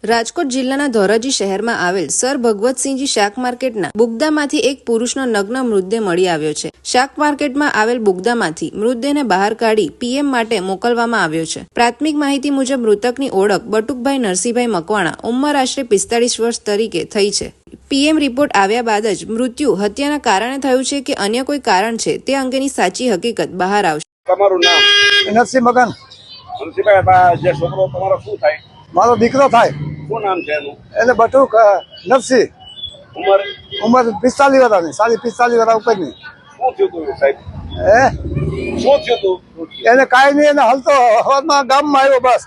રાજકોટ જિલ્લાના ધોરાજી શહેરમાં આવેલ સર ભગવતસિંહજી શાક માર્કેટના બુગદામાંથી એક પુરુષનો નગ્ન મૃતદેહ મળી આવ્યો છે। શાક માર્કેટમાં આવેલ બુગદામાંથી મૃતદેહને બહાર કાઢી પીએમ માટે મોકલવામાં આવ્યો છે। પ્રાથમિક માહિતી મુજબ મૃતકની ઓળખ બટુકભાઈ નરસિંહભાઈ મકવાણા, ઉંમર આશરે 45 વર્ષ તરીકે થઈ છે। પીએમ રિપોર્ટ આવ્યા બાદ જ મૃત્યુ હત્યાના કારણે થયું છે કે અન્ય કોઈ કારણ છે તે અંગેની સાચી હકીકત બહાર આવશે। તમારું નામ? નરસિંહ મગન। નરસિંહભાઈ, જે છોકરો તમારો શું થાય? મારો દીકરો થાય। શું નામ છે એનું? એટલે બટુક નરસિંહ। ઉંમર? ઉંમર 45 વર્ષની, 45 વર્ષ ઉપરની। શું થયું તું સાહેબ? હે શું થયું તું? એને કાંઈ નહીં, એને હલતો હવારમાં ગામમાં આવ્યો બસ।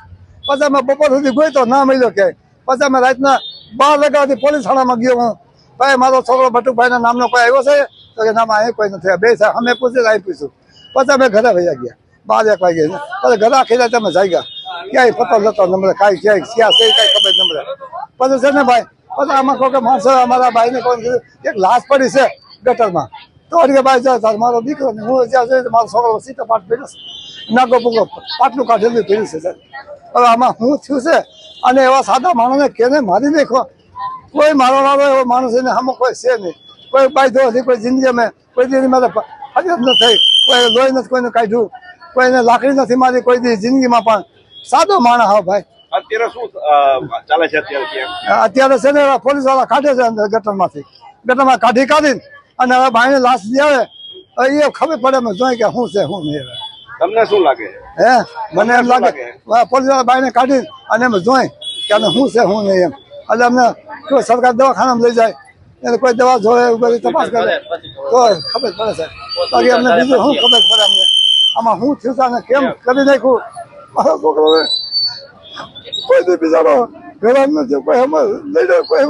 પછી અમે બપોર સુધી ગોઈતો ના મળ્યો ક્યાંય। પછી અમે રાતના 12 વાગ્યાથી પોલીસ થાણામાં ગયો હું, ભાઈ મારો છોકરો બટુકભાઈના નામનો કોઈ આવ્યો છે? તો કે નામાં અહીં કોઈ નથી। બે અમે પૂછ્યું અહીં પૂછ્યું। પછી અમે ઘરે વયા ગયા 12 વાગે। પછી ઘરે આખી રાત અમે જાગ્યા, ક્યાંય પતો નતો નંબર, કાંઈ ક્યાંય ક્યાં છે કાંઈ ખબર નંબર। પછી છે ને ભાઈ, પછી આમાં કોઈ માણસો અમારા ભાઈને કોઈ કીધું એક લાશ પડી છે ગટરમાં। તો કે ભાઈ જા મારો દીકરો હું જ્યાં જોયું મારો છોકરો સીધો પાટ પીડ્યો છે, નાગો પૂગો પાટલું કાઢેલું પીડ્યું છે સાહેબ। હવે આમાં શું થયું છે? અને એવા સાદા માણસને કેને મારી નાખો? કોઈ મારવાળો એવો માણસ એને આમાં કોઈ છે નહીં। કોઈ બાયધો નથી, કોઈ જિંદગી અમે કોઈ દી મારે ફરિયાદ ન થઈ, કોઈ લોહી નથી કોઈને કાઢ્યું, કોઈને લાકડી નથી મારી કોઈ દી જિંદગીમાં। પણ સાદો માણસ હા ભાઈ। અત્યારે શું ચાલે છે? અત્યારે છે ને પોલીસ વાળા કાઢે છે અંદર ગટરમાં કાઢીને અને હવે ભાઈને લાશ આવે એ ખબર પડે અમે જોઈએ કે શું છે શું નહીં। તમને શું લાગે? હે મને એમ લાગે પોલીસ વાળા ભાઈને કાઢી અને અમે જોઈ કે અમે શું છે શું નહીં એમ। એટલે અમને કોઈ સરકાર દવાખાનામાં લઈ જાય, એને કોઈ દવા જોવે બધી તપાસ કરે તો ખબર પડે છે। બાકી અમને બીજું શું ખબર પડે? અમને આમાં શું થયું છે અને કેમ કરી નાખ્યું? મારો છોકરો કોઈ દી બિચારો ઘણા નથી, કોઈ અમે લઈ જાય, કોઈ